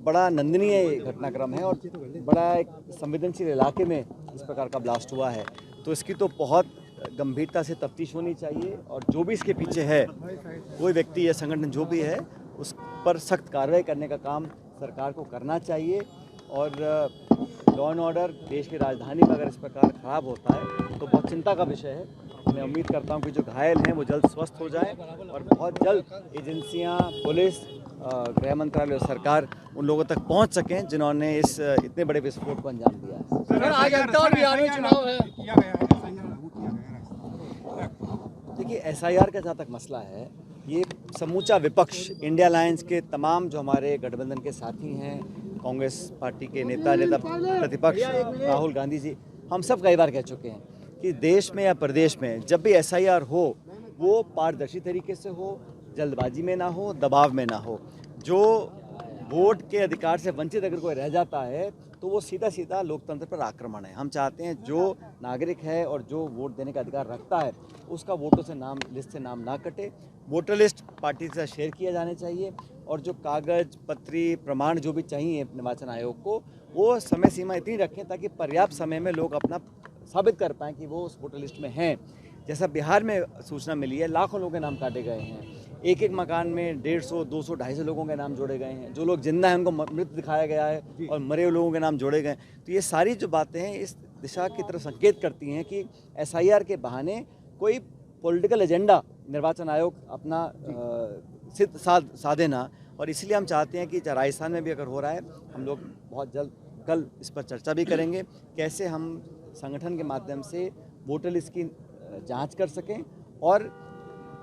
बड़ा नंदनीय घटनाक्रम है और बड़ा एक संवेदनशील इलाके में इस प्रकार का ब्लास्ट हुआ है, तो इसकी तो बहुत गंभीरता से तफ्तीश होनी चाहिए और जो भी इसके पीछे है, कोई व्यक्ति या संगठन जो भी है, उस पर सख्त कार्रवाई करने का काम सरकार को करना चाहिए। और लॉ एंड ऑर्डर देश की राजधानी में अगर इस प्रकार खराब होता है तो बहुत चिंता का विषय है। मैं उम्मीद करता हूं कि जो घायल हैं वो जल्द स्वस्थ हो जाएं और बहुत जल्द एजेंसियां, पुलिस, गृह मंत्रालय और सरकार उन लोगों तक पहुंच सकें जिन्होंने इस इतने बड़े विस्फोट को अंजाम दिया है। सर, आज इंदौर बिहार में चुनाव है। देखिए, SIR का जहाँ तक मसला है, ये समूचा विपक्ष, इंडिया अलायंस के तमाम जो हमारे गठबंधन के साथी हैं, कांग्रेस पार्टी के नेता प्रतिपक्ष राहुल गांधी जी, हम सब कई बार कह चुके हैं कि देश में या प्रदेश में जब भी SIR हो वो पारदर्शी तरीके से हो, जल्दबाजी में ना हो, दबाव में ना हो। जो वोट के अधिकार से वंचित अगर कोई रह जाता है तो वो सीधा सीधा लोकतंत्र पर आक्रमण है। हम चाहते हैं जो नागरिक है और जो वोट देने का अधिकार रखता है उसका वोटों से लिस्ट से नाम ना कटे। वोटर लिस्ट पार्टी से शेयर किया जाने चाहिए और जो कागज पत्री प्रमाण जो भी चाहिए निर्वाचन आयोग को, वो समय सीमा इतनी रखें ताकि पर्याप्त समय में लोग अपना साबित कर पाएँ कि वो उस वोटर लिस्ट में हैं। जैसा बिहार में सूचना मिली है, लाखों लोगों के नाम काटे गए हैं, एक एक मकान में 150, 200, 250 लोगों के नाम जोड़े गए हैं, जो लोग जिंदा हैं उनको मृत दिखाया गया है और मरे हुए लोगों के नाम जोड़े गए। तो ये सारी जो बातें हैं इस दिशा की तरफ संकेत करती हैं कि SIR के बहाने कोई पॉलिटिकल एजेंडा निर्वाचन आयोग अपना साधे ना। और इसलिए हम चाहते हैं कि राजस्थान में भी अगर हो रहा है, हम लोग बहुत जल्द कल इस पर चर्चा भी करेंगे, कैसे हम संगठन के माध्यम से वोटर लिस्ट की जांच कर सकें और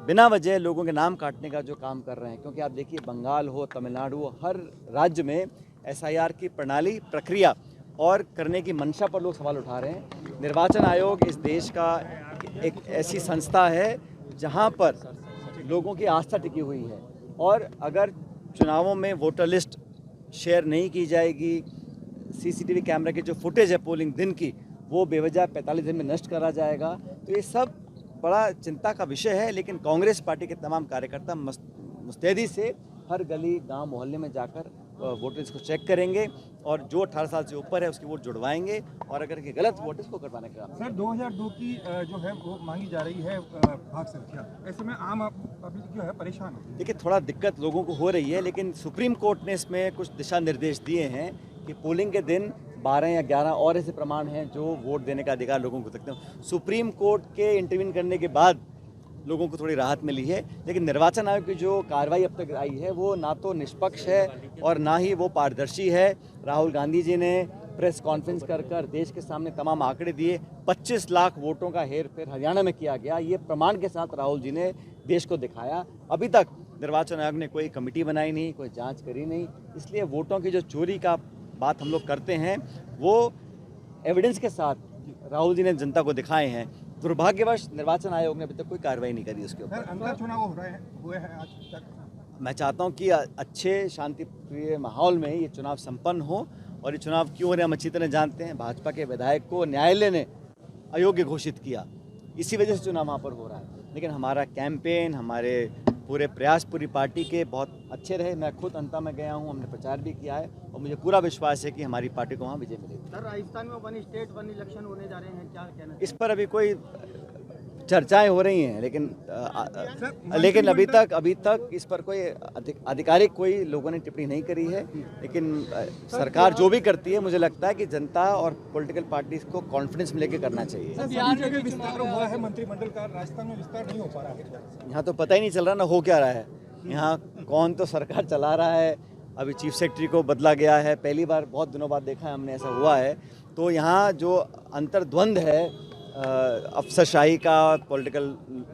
बिना वजह लोगों के नाम काटने का जो काम कर रहे हैं। क्योंकि आप देखिए, बंगाल हो, तमिलनाडु हो, हर राज्य में SIR की प्रणाली, प्रक्रिया और करने की मंशा पर लोग सवाल उठा रहे हैं। निर्वाचन आयोग इस देश का एक ऐसी संस्था है जहां पर लोगों की आस्था टिकी हुई है और अगर चुनावों में वोटर लिस्ट शेयर नहीं की जाएगी, CCTV कैमरा की जो फुटेज है पोलिंग दिन की, वो बेवजह 45 दिन में नष्ट करा जाएगा। तो ये सब बड़ा चिंता का विषय है। लेकिन कांग्रेस पार्टी के तमाम कार्यकर्ता मुस्तैदी से हर गली, गांव, मोहल्ले में जाकर वोटर्स को चेक करेंगे और जो 18 साल से ऊपर है उसकी वोट जुड़वाएंगे और अगर के गलत वोटर्स को करवाने का। सर, 2002 की जो है वो मांगी जा रही है भाग संख्या, ऐसे में आम पब्लिक जो है परेशान है। देखिए, थोड़ा दिक्कत लोगों को हो रही है, लेकिन सुप्रीम कोर्ट ने इसमें कुछ दिशा निर्देश दिए हैं कि पोलिंग के दिन 12 या 11 और ऐसे प्रमाण हैं जो वोट देने का अधिकार लोगों को सकते हैं। सुप्रीम कोर्ट के इंटरवीन करने के बाद लोगों को थोड़ी राहत मिली है, लेकिन निर्वाचन आयोग की जो कार्रवाई अब तक आई है वो ना तो निष्पक्ष है और ना ही वो पारदर्शी है। राहुल गांधी जी ने प्रेस कॉन्फ्रेंस कर देश के सामने तमाम आंकड़े दिए। 25 लाख वोटों का हेर फेर हरियाणा में किया गया, ये प्रमाण के साथ राहुल जी ने देश को दिखाया। अभी तक निर्वाचन आयोग ने कोई कमेटी बनाई नहीं, कोई जाँच करी नहीं। इसलिए वोटों की जो चोरी का बात हम लोग करते हैं वो एविडेंस के साथ राहुल जी ने जनता को दिखाए हैं। दुर्भाग्यवश निर्वाचन आयोग ने अभी तक कोई कार्रवाई नहीं करी उसके ऊपर। अंदर चुनाव हुए हैं आज तक। मैं चाहता हूं कि अच्छे शांतिप्रिय माहौल में ये चुनाव संपन्न हो और ये चुनाव क्यों हो रहे हम अच्छी तरह जानते हैं। भाजपा के विधायक को न्यायालय ने अयोग्य घोषित किया, इसी वजह से चुनाव वहाँ पर हो रहा है। लेकिन हमारा कैंपेन, हमारे पूरे प्रयास पूरी पार्टी के बहुत अच्छे रहे। मैं खुद अंता में गया हूं, हमने प्रचार भी किया है और मुझे पूरा विश्वास है कि हमारी पार्टी को वहां विजय मिलेगी। सर, राजस्थान में 1 स्टेट 1 इलेक्शन होने जा रहे हैं, क्या कहना? इस पर अभी कोई चर्चाएं हो रही हैं, लेकिन अभी तक इस पर कोई आधिकारिक कोई लोगों ने टिप्पणी नहीं करी है। लेकिन सरकार जो भी करती है, मुझे लगता है कि जनता और पॉलिटिकल पार्टीज को कॉन्फिडेंस में लेकर करना चाहिए। बिहार में विस्तार हुआ है मंत्रिमंडल का, राजस्थान में विस्तार नहीं हो पा रहा है। यहाँ तो पता ही नहीं चल रहा ना हो क्या रहा है। यहाँ कौन तो सरकार चला रहा है। अभी चीफ सेक्रेटरी को बदला गया है, पहली बार बहुत दिनों बाद देखा है हमने ऐसा हुआ है। तो यहाँ जो अंतर्द्वंद है अफसरशाही का, पॉलिटिकल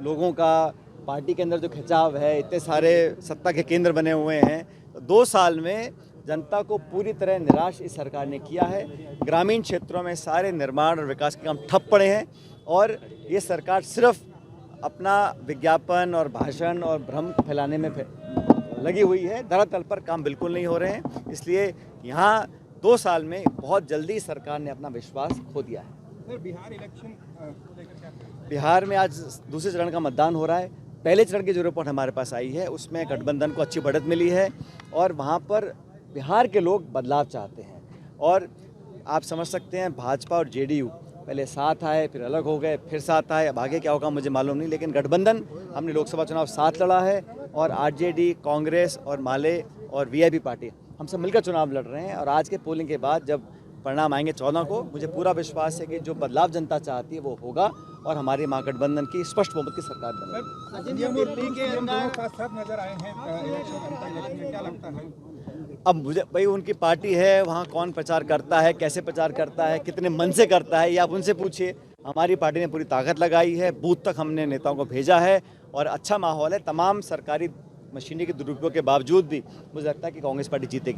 लोगों का, पार्टी के अंदर जो खिंचाव है, इतने सारे सत्ता के केंद्र बने हुए हैं, 2 साल में जनता को पूरी तरह निराश इस सरकार ने किया है। ग्रामीण क्षेत्रों में सारे निर्माण और विकास के काम ठप पड़े हैं और ये सरकार सिर्फ अपना विज्ञापन और भाषण और भ्रम फैलाने में लगी हुई है। धरातल पर काम बिल्कुल नहीं हो रहे हैं। इसलिए यहाँ 2 साल में बहुत जल्दी सरकार ने अपना विश्वास खो दिया है। बिहार इलेक्शन को लेकर क्या? बिहार में आज दूसरे चरण का मतदान हो रहा है। पहले चरण की जो रिपोर्ट हमारे पास आई है उसमें गठबंधन को अच्छी बढ़त मिली है और वहाँ पर बिहार के लोग बदलाव चाहते हैं और आप समझ सकते हैं भाजपा और जेडीयू पहले साथ आए, फिर अलग हो गए, फिर साथ आए, अब आगे क्या होगा मुझे मालूम नहीं, लेकिन गठबंधन हमने लोकसभा चुनाव साथ लड़ा है और आरजेडी, कांग्रेस और माले और वीआईपी पार्टी हम सब मिलकर चुनाव लड़ रहे हैं और आज के पोलिंग के बाद जब परिणाम आएंगे 14 को, मुझे पूरा विश्वास है कि जो बदलाव जनता चाहती है वो होगा और हमारी महागठबंधन की स्पष्ट बहुमत की सरकार बनेगी। दिल्ली के अंदर साथ साथ नजर आए हैं इलेक्शन में, क्या लगता है? अब मुझे भाई उनकी पार्टी है, वहाँ कौन प्रचार करता है, कैसे प्रचार करता है, कितने मन से करता है, ये आप उनसे पूछिए। हमारी पार्टी ने पूरी ताकत लगाई है, बूथ तक हमने नेताओं को भेजा है और अच्छा माहौल है। तमाम सरकारी मशीनरी के दुरुपयोग के बावजूद भी मुझे लगता है कि कांग्रेस पार्टी जीतेगी।